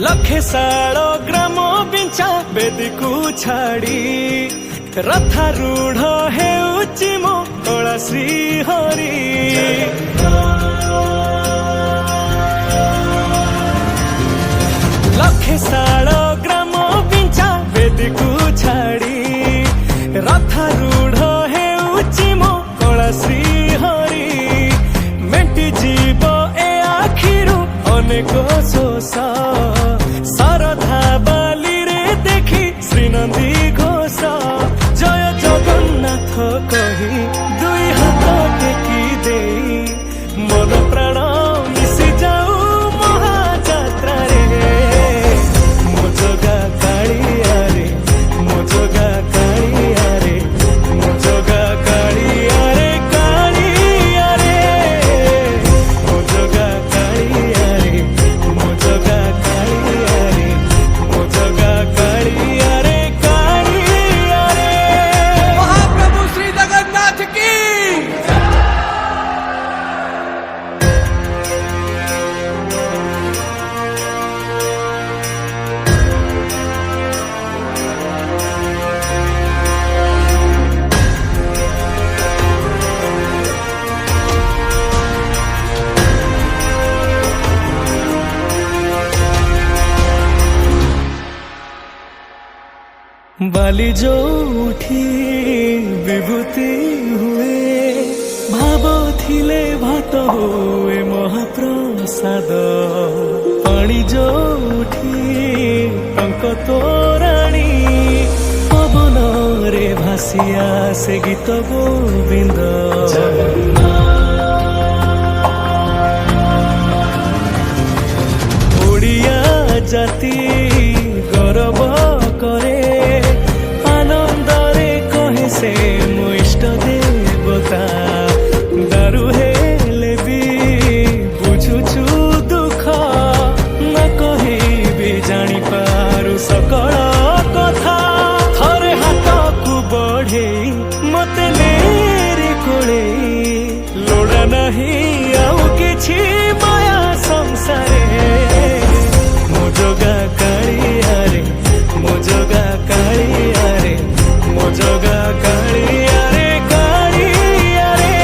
लखे साल ग्राम बिंचा बेदी को छाड़ी रथारूढ़ हेउची मो कला श्री हरि लखे साल ग्राम बिंचा बेदी को छाड़ी रथारूढ़ हेउची मो कला श्री हरि मेटी जीव ए आखिरु अनेक शोष शारदा बाली रे देखी श्रीनंदी घोष जय जगन्नाथ कही दुई हाथ टेकी दे मन प्राण मिशि जाऊ महाजात्रा रे मो जगा कालिया रे मो जगा कालिया रे मो जगा कालिया रे कालिया रे मो जगा कालिया रे मो जगा कालिया रे मो जगा कालिया रे कालिया रे। महाप्रभु श्री जगन्नाथ की बाली जो उठी विभूति हुए भाव थिले भात हुए महाप्रसाद पानी जो उठी टंक तोराणी पवन रे भासिया से गीत गोविंद ओडिया जाति गौरव करे आनंदरे कहे से मो इष्ट देवता दारु हेले भी बुझुछु दुख न कहे भी जानी पारु सकल कथा थरे हाथ को बढ़े मते लेरे कोले लोड़ा नहीं आउ किछि माया संसारे मो जगा कालिया रे मो जगा कालिया रे मो जगा कालिया रे कालिया रे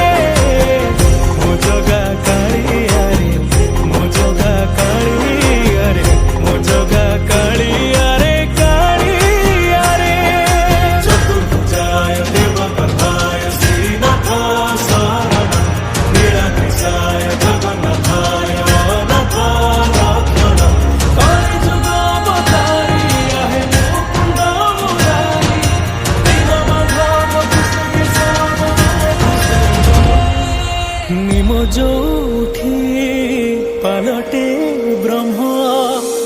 मो जगा कालिया रे मो जगा कालिया रे मो जगा कालिया रे कालिया रे चतुर्भुजाय देवपथाय श्रीनाथाय शरणं नीलकण्ठाय जगन्नाथाय अनाथाय रक्षणं कलिजुगावतारिया हे मुकुन्द मुरारी दीनबन्धो कृष्ण निमो जोठी पालटे ब्रह्म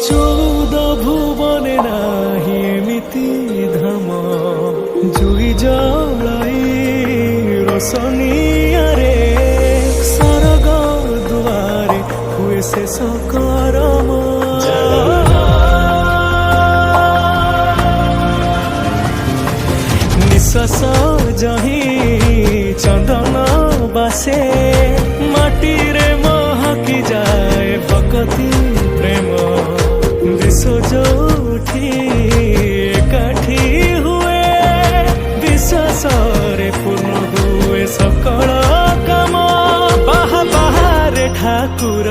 चौद भुवने नाही एमिति धाम जुई जलाई रोशनिया रे सरग दुआरे हुए से सकरम निश्वास जही चंदन बासे माटी रे महकी जाए भक्ति प्रेम विश्व जोठी एकाठी हुए विश्वास रे पूर्ण हुए सकल काम बाहा बाहारे ठाकुर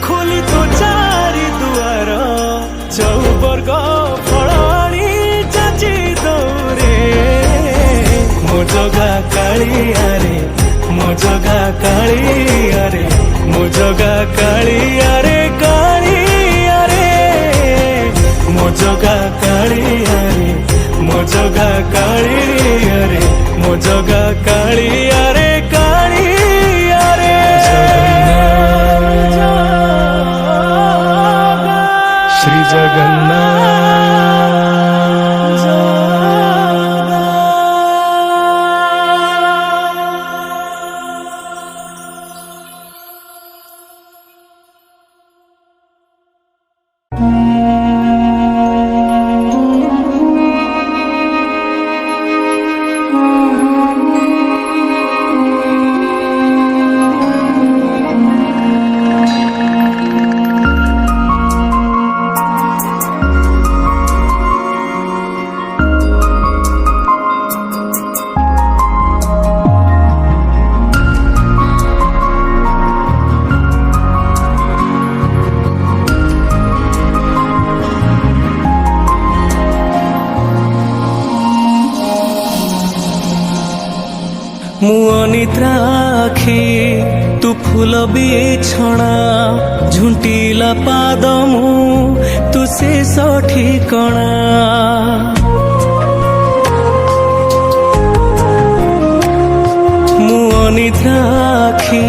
खोली तो चारि दुआर चौवर्ग फलाणी जाची दौरे मो जगा कालिया रे मो जगा कालिया रे मो जगा कालिया रे कालिया रे मो जगा कालिया रे मो जगा कालिया रे मो जगा कालिया रे कालिया रे श्री जगन्नाथ ମୁଁ ଅନିଦ୍ରା ଆଖି ତୁ ଫୁଲ ବିଛଣା ଝୁଣ୍ଟିଲା ପାଦ ମୁଁ ତୁ ଶେଷ ଠିକଣା ମୁଁ ଅନିଦ୍ରା ଆଖି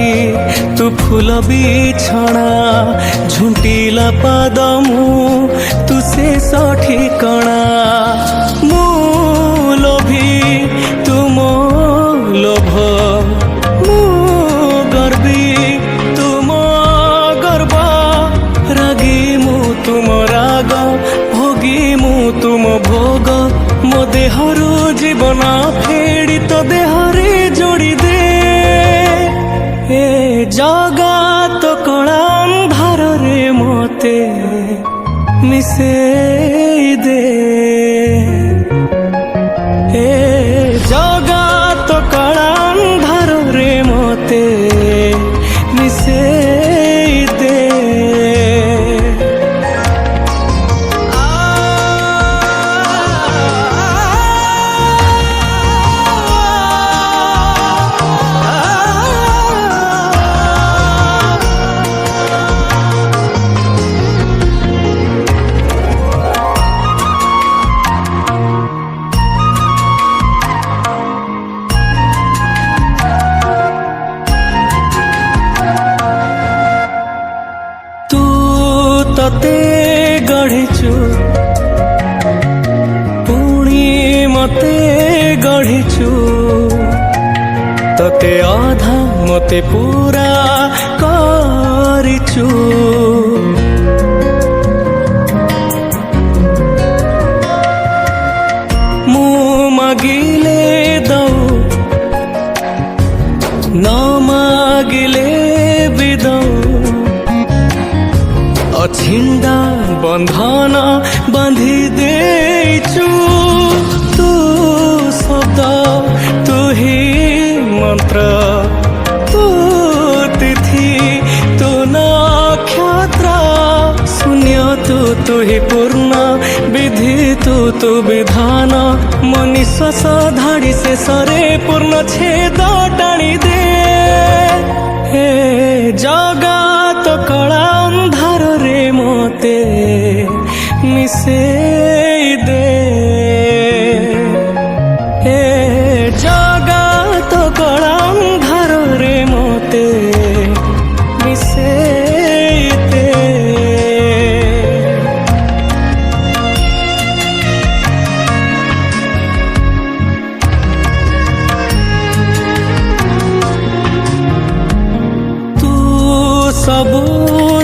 ତୁ ଫୁଲ ବିଛଣା ଝୁଣ୍ଟିଲା ପାଦ ମୁଁ ତୁ ଶେଷ ଠିକଣା ମୁଁ ଲୋଭି ତୁ ମୋ ଲୋଭ ମୁଁ ଗର୍ବୀ ତୁ ମୋ ଗର୍ବ ରାଗୀ ମୁଁ ତୁମ ରାଗ ଭୋଗୀ ମୁଁ ତୁମ ଭୋଗ ମୋ ଦେହରୁ ଜୀବନ ଫେଡ଼ି ତୋ ଦେହରେ ଯୋଡ଼ି ଦେ ଏ ଜଗତ କଳା ଅନ୍ଧାରରେ ମତେ ମିଶେଇ ଦେ ଏ ଜଗତ କଳା ଅନ୍ଧାରରେ ମତେ ମିଶେଇ ଦେ ତତେ ଗଢ଼ିଛୁ ପୁଣି ମତେ ଗଢ଼ିଛୁ ତତେ ଅଧା ମତେ ପୁରା କରିଛୁ ମୁଁ ମାଗିଲେ ଦଉ ନ ମାଗିଲେ ବି ଦଉ ଅଛିଣ୍ଡା ବନ୍ଧନ ବାନ୍ଧି ଦେଇଛୁ ତୁ ଶବ୍ଦ ତୁ ହି ମନ୍ତ୍ର ତୁ ତିଥି ତୁ ନକ୍ଷତ୍ର ଶୂନ୍ୟ ତୁ ହି ପୂର୍ଣ୍ଣ ବିଧି ତୁ ବିଧାନ ମୋ ନିଶ୍ୱାସ ଧାଡ଼ି ଶେଷରେ ପୂର୍ଣ୍ଣ ଛେଦ ଟାଣି ଦେ ହେ ଜଗତ କଳା ଅନ୍ଧାରରେ ମତେ ମିଶେଇ ଦେ ହେ ଜଗତ କଳା ଅନ୍ଧାରରେ ମତେ ମିଶେଇ ଦେ ସବୁ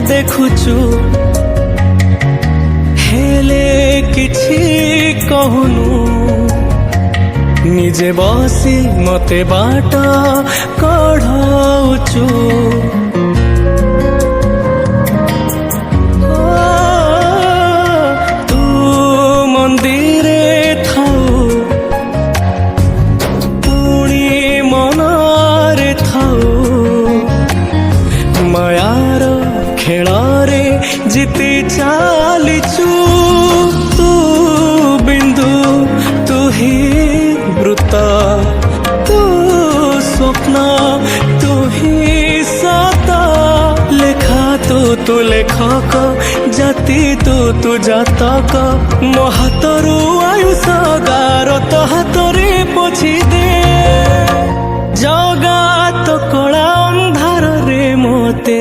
ଦେଖୁଛୁ ହେଲେ କିଛି କହୁନୁ ନିଜେ ବସି ମତେ ବାଟ କଢ଼ଉଛୁ ତୁ ମନ୍ଦିରେ ଥାଉ ପୁଣି ମନରେ ଥାଉ ମାୟାର ଖେଳରେ ଜିତି ଚାଲିଛୁ ତୁ ବିନ୍ଦୁ ତୁ ହି ବୃତ ତୁ ସ୍ୱପ୍ନ ତୁ ହି ସତ ଲେଖା ତୁ ଲେଖକ ଜାତି ତୁ ଜାତକ ମୋ ହାତରୁ ଆୟୁଷ ଗାର ତୋ ହାତରେ ପୋଛି ଦେ ଜଗତ କଳା ଅନ୍ଧାରରେ ମତେ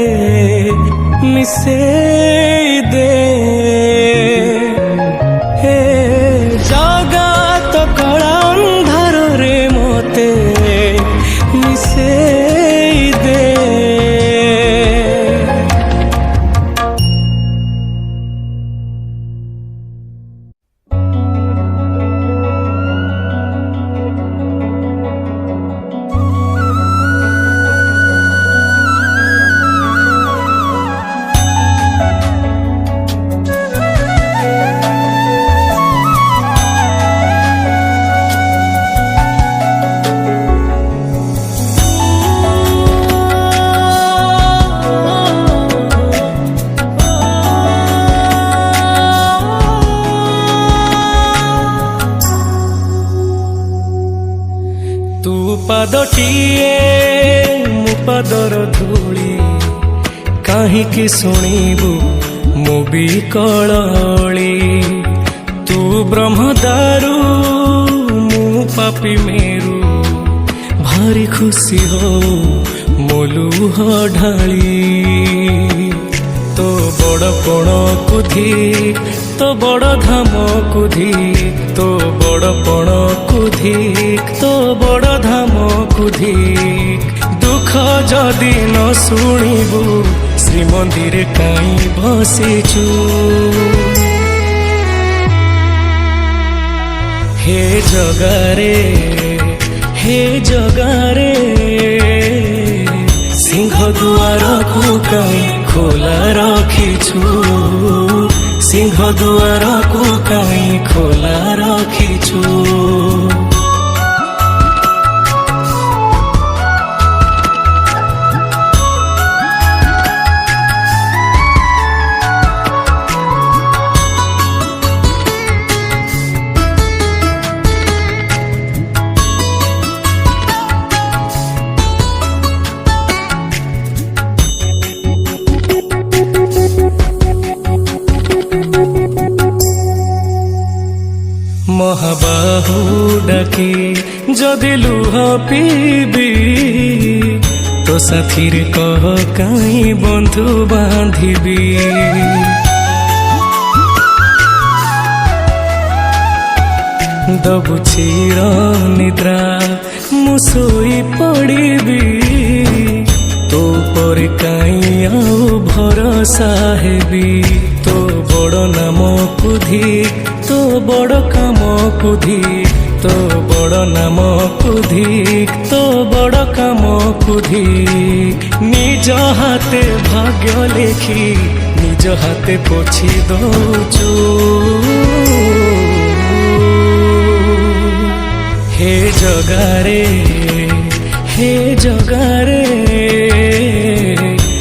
ମିଶେଇ ଦେ ହେ ଜଗତ କଳା ଅନ୍ଧାରରେ ମତେ ମିଶେଇ ଦେ କାହିଁକି ଶୁଣିବୁ ମୁଁ ବିକଳଳି। ତୁ ବ୍ରହ୍ମଦାରୁ ମୁଁ ପାପି ମେରୁ, ଭାରି ଖୁସି ହଉ ମୋ ଲୁହ ଢାଳି। ତୋ ବଡ଼ପଣକୁ ଧିକ୍, ତୋ ବଡ଼ ଧାମକୁ ଧିକ୍, ତୋ ବଡ଼ପଣକୁ ଧିକ୍, ତୋ ବଡ଼ ଧାମକୁ ଧିକ୍। ଦୁଃଖ ଯଦି ନ ଶୁଣିବୁ ଶ୍ରୀମନ୍ଦିରେ କାହିଁ ବସିଛୁ। ହେ ଜଗାରେ, ହେ ଜଗାରେ, ସିଂହ ଦୁଆରକୁ କାହିଁ ଖୋଲା ରଖିଛୁ। ସିଂହ ଦୁଆରକୁ କାହିଁ ଖୋଲା ରଖିଛୁ। ମହାବାହୁ ଡାକି ଯଦି ଲୁହ ପିଇବି, ତୋ ସାଥିରେ କହ କାହିଁ ବନ୍ଧୁ ବାନ୍ଧିବି। ଦବୁ ଚିର ନିଦ୍ରା ମୁଁ ଶୋଇ ପଡ଼ିବି, ତୋ ପରେ କାହିଁ ଆଉ ଭରସା ହେବି। ତୋ ବଡ଼ ନାମକୁ ଧିକ୍, ତୋ ବଡ଼ କାମକୁ ଧିକ୍, ତୋ ବଡ଼ ନାମକୁ ଧିକ୍, ତୋ ବଡ଼ କାମକୁ ଧିକ୍। ନିଜ ହାତେ ଭାଗ୍ୟ ଲେଖି ନିଜ ହାତେ ପୋଛି ଦଉଛୁ। ହେ ଜଗାରେ, ହେ ଜଗାରେ,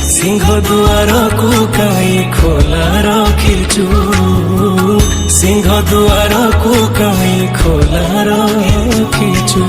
ସିଂହ ଦୁଆରକୁ କାହିଁ ଖୋଲା ରଖିଛୁ। ସିଂହ ଦୁଆରକୁ କାହିଁ ଖୋଲା ରଖିଛୁ।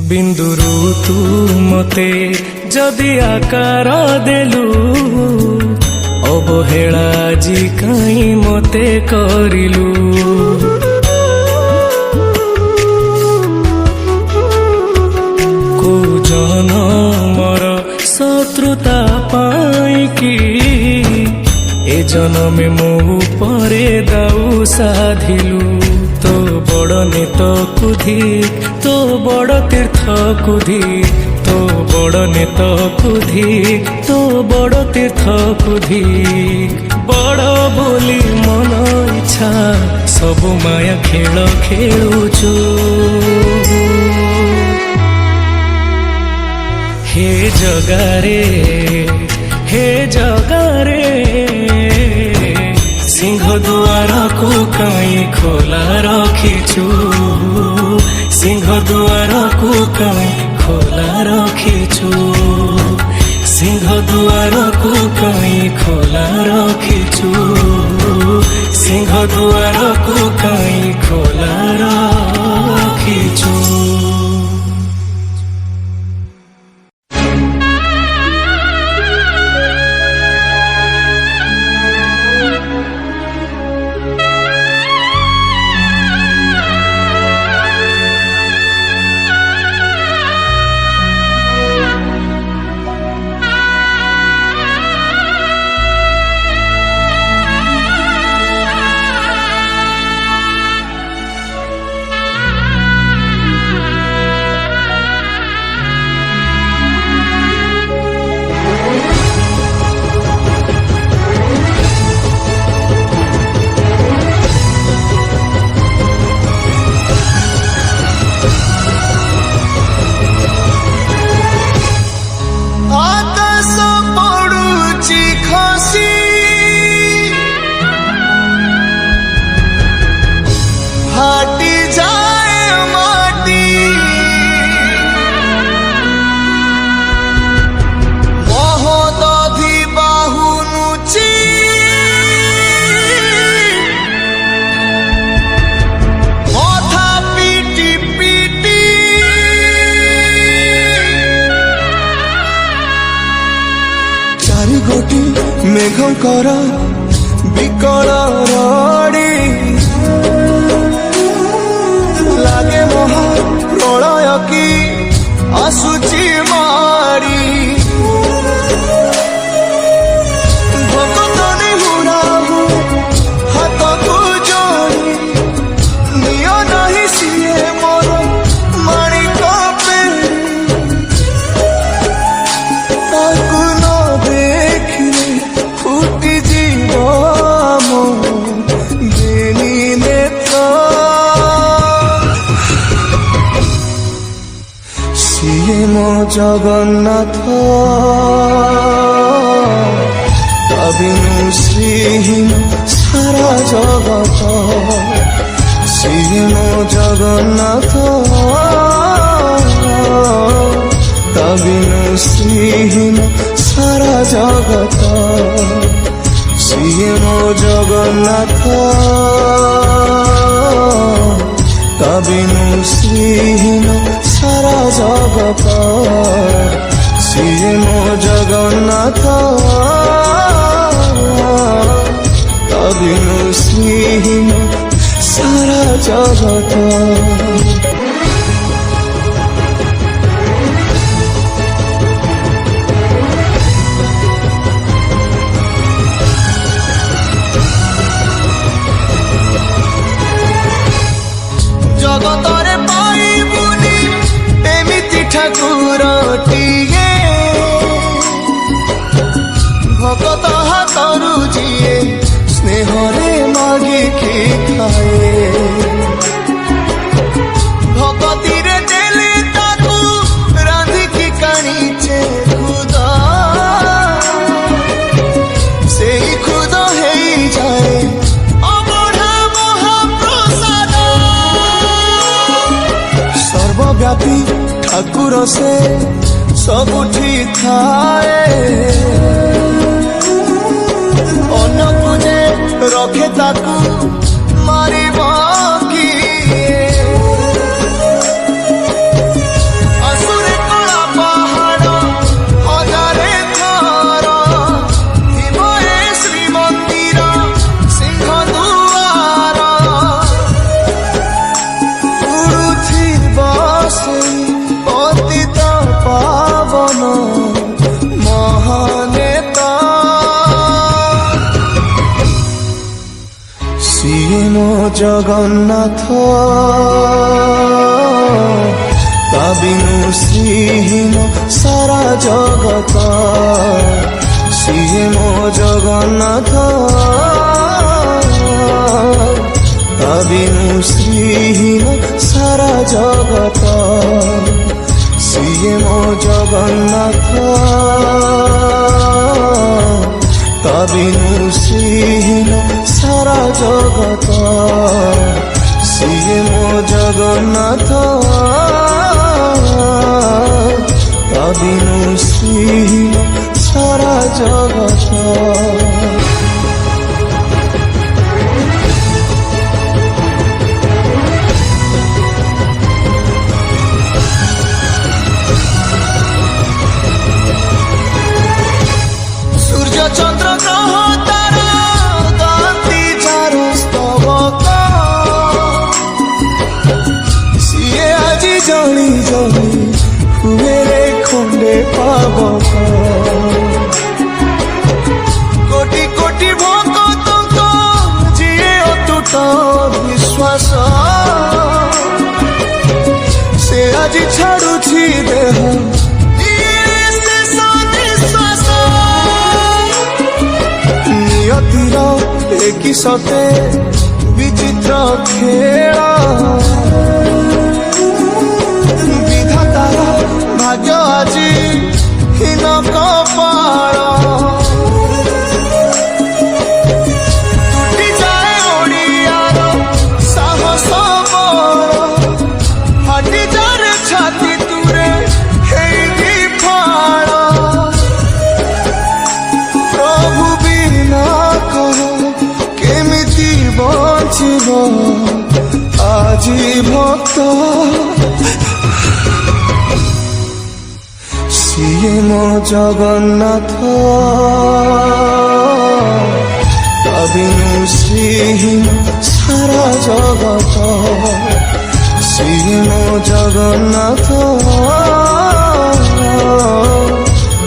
ବିନ୍ଦୁରୁ ତୁ ମତେ ଯଦି ଆକାର ଦେଲୁ, ଅବହେଳା ଆଜି କାହିଁ ମତେ କରିଲୁ। କୋଉ ଜନମର ଶତ୍ରୁତା ପାଇଁକି ଏ ଜନମେ ମୋ ଉପରେ ଦାଉ ସାଧିଲୁ। ତୋ ବଡ଼ ନେତକୁ ଧିକ୍, ତୋ ବଡ଼ ତୀର୍ଥକୁ ଧିକ୍, ତୋ ବଡ଼ ନେତକୁ ଧିକ୍, ତୋ ବଡ଼ ତୀର୍ଥକୁ ଧିକ୍। ବଡ଼ ବୋଲି ମନ ଇଚ୍ଛା ସବୁ ମାୟା ଖେଳ ଖେଳୁଛୁ। ହେ ଜଗାରେ, ହେ ଜଗାରେ, ସିଂହ ଦୁଆରକୁ କାହିଁ ଖୋଲା ରଖିଛୁ। ସିଂହ ଦୁଆରକୁ କାହିଁ ଖୋଲା ରଖିଛୁ। ସିଂହ ଦୁଆରକୁ କାହିଁ ଖୋଲା ରଖିଛୁ। ସିଂହ ଦୁଆରକୁ କାହିଁ ଖୋଲା ରଖିଛୁ। ମେଘଙ୍କର ବିକଳ ରଡ଼ି ଲାଗେ ମହା ପ୍ରଳୟ କି ଆସୁଛି ମାଡ଼ି ଭକ୍ତନି ହୁରାହୁ ହାତକୁ ଯୋଡ଼ି ନିଅ ନାହିଁ ସିଏ ମୋର ମାଣିକ ପେଡ଼ି ତାକୁ ନ ଦେଖିଲେ ଫୁଟିଯିବ ମୋ ବେନି ନେତ୍ର ସିଏ ମୋ ଜଗନ୍ନାଥ ତା ବିନୁ ଶ୍ରୀହୀନ ସାରା ଜଗତ ସିଏ ମୋ ଜଗନ୍ନାଥ ତା ବିନୁ ଶ୍ରୀହୀନ ସାରା ଜଗତ ସିଏ ମୋ ଜଗନ୍ନାଥ ତା ବିନୁ ଶ୍ରୀହୀନ ସାରା ଜଗତ ସିଏ ମୋ ଜଗନ୍ନାଥ ତା ବିନୁ ଶ୍ରୀହୀନ ସାରା ଜଗତ ଜଗତରେ ପାଇବୁନି ଏମିତି ଠାକୁରଟିଏ ଭଗତ ହାତରୁ ଯିଏ ସ୍ନେହରେ ମାଗିକି ଖାଏ ଭଗତିରେ ଦେଲେ ତାକୁ ରାନ୍ଧିକି କାଣିଛେ ଖୁଦ ସେଇ ଖୁଦ ହେଇଯାଏ ସର୍ବବ୍ୟାପୀ ଠାକୁର ସେ ସବୁଠି ଥାଏ ଅନ୍ୟକୁ ଯେ ରଖେ ତାକୁ ମାରିବ କିଏ ଆସୁରେ କଳା ପାହାଡ଼ ହଜାରେ ଥର ଥିବ ଏ ଶ୍ରୀମନ୍ଦିର ସିଂହ ଦୁଆର ଉଡ଼ୁଥିବ ସେଇ ପତିତ ପାବନ ମହାନେତା ସିଏ ମୋ ଜଗନ୍ନାଥ ତା ବିନୁ ଶ୍ରୀହୀନ ସାରା ଜଗତ ସିଏ ମୋ ଜଗନ୍ନାଥ ତା ବିନୁ ଶ୍ରୀହୀନ ସାରା ଜଗତ ସିଏ ମୋ ଜଗନ୍ନାଥ ତା ବିନୁ ଶ୍ରୀହୀନ ସାରା ଜଗତ ସିଏ ମୋ ଜଗନ୍ନାଥ ତା ବିନୁ ଶ୍ରୀହୀନ ସାରା ଜଗତ ଚନ୍ଦ୍ର ଗ୍ରହ ତାରା ଗାନ୍ତି ଯାର ସ୍ତବକ ସିଏ ଆଜି ଜଳି ଜଳି ହୁଏରେ ଖଣ୍ଡେ ପାବକ କୋଟି କୋଟି ଭକ୍ତଙ୍କ ଯିଏ ଅତୁଟ ବିଶ୍ୱାସ ସେ ଆଜି ଛାଡୁଛି ଦେହ ନିୟତିର ଏକି ସତେ ବିଚିତ୍ର ଖେଳ ବିଧାତାର ଭାଗ୍ୟ ଆଜି ହୀନ କପାଳ ତୁଟି ଯାଏ ଓଡ଼ିଆର ସାହସ ବଳ ଫାଟି ଯାରେ ଛାତି ତୁରେ ହେଇକି ଫାଳ ପ୍ରଭୁ ବିନା କହ କେମିତି ବଞ୍ଚିବ ଆଜି ଭକ୍ତ ସିଏ ମୋ ଜଗନ୍ନାଥ ତା ବିନୁ ଶ୍ରୀହୀନ ସାରା ଜଗତ ସିଏ ମୋ ଜଗନ୍ନାଥ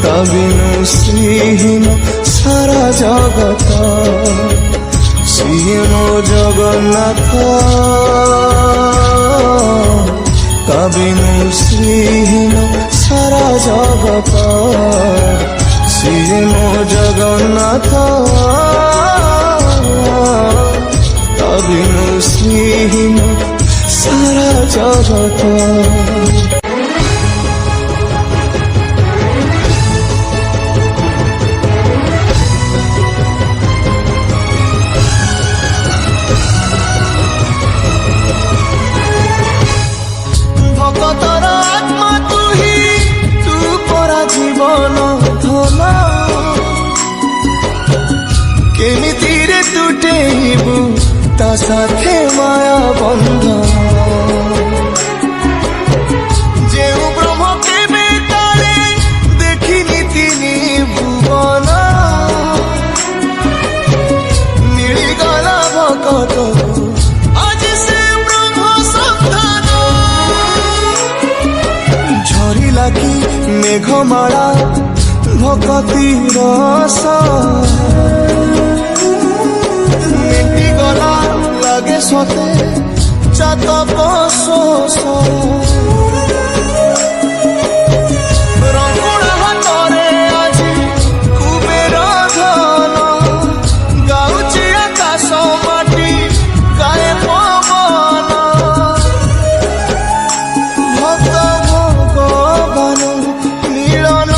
ତା ବିନୁ ଶ୍ରୀହୀନ ସାରା ଜଗତ ସିଏ ମୋ ଜଗନ୍ନାଥ ତା ବିନୁ ଶ୍ରୀହୀନ ସାରା ଜଗତ ସିଏ ମୋ ଜଗନ୍ନାଥ ତା ବିନୁ ଶ୍ରୀହୀନ ସାରା ଜଗତ। ভকতর আত্মা তুহি তু পরা জীবন ধন কেমিতিরে তুটেইবু তা সাথে মায়া বন্ধন যেউ ব্রহ্ম কেবে তারে দেখিনি তিনি ভুবন মিলিগলা ভকতকু আজি সে ব্রহ্ম সন্ধান ঝরিলা কি মেঘমালা ভকতি রস মেটিগলা লাগে সতে চাতক শোষ রঙুণ হাতরে আজি কুবের ধন গাউছি আকাশ মাটি গায়ে পবন ভক্ত ভগবান মিলন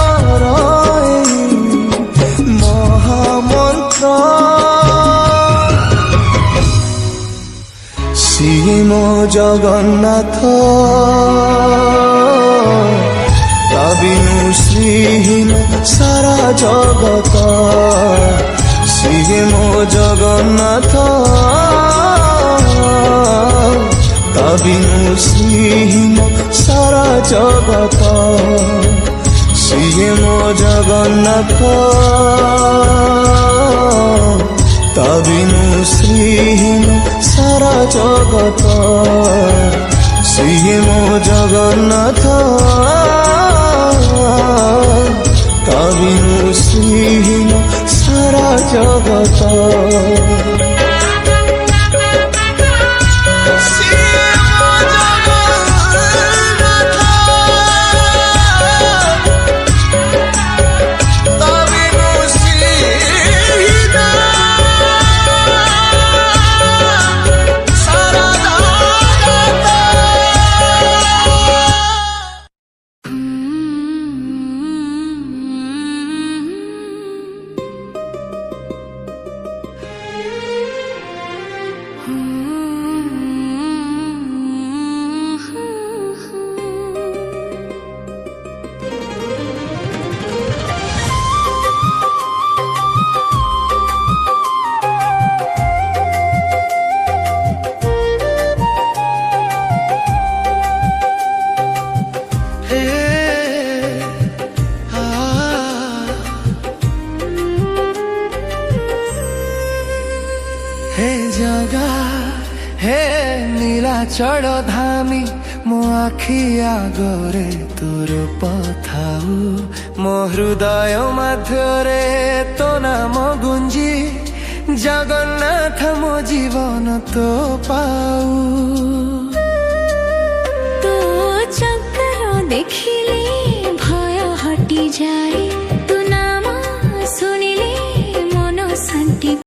মহামন্ত্র সিয়ে মো জগন্নাথ তা বিনু শ্রীহীন সারা জগত সিয়ে মো জগন্নাথ তা বিনু শ্রীহীন সারা জগত সিয়ে মো জগন্নাথ তা বিনু শ্রীহীন সারা জগত সিয়ে মো জগন্নাথ তা বিনু শ্রীহীন সারা জগত। हे নীলাচল ধামি ମୋ ଆଖି ଆଗରେ ତୋର ପଥାଉ ମୋ ହୃଦୟ ମଧ୍ୟରେ ତୋ ନାମ ଗୁଞ୍ଜି ଜଗନ୍ନାଥ ମୋ ଜୀବନ ତୋ ପାଉ।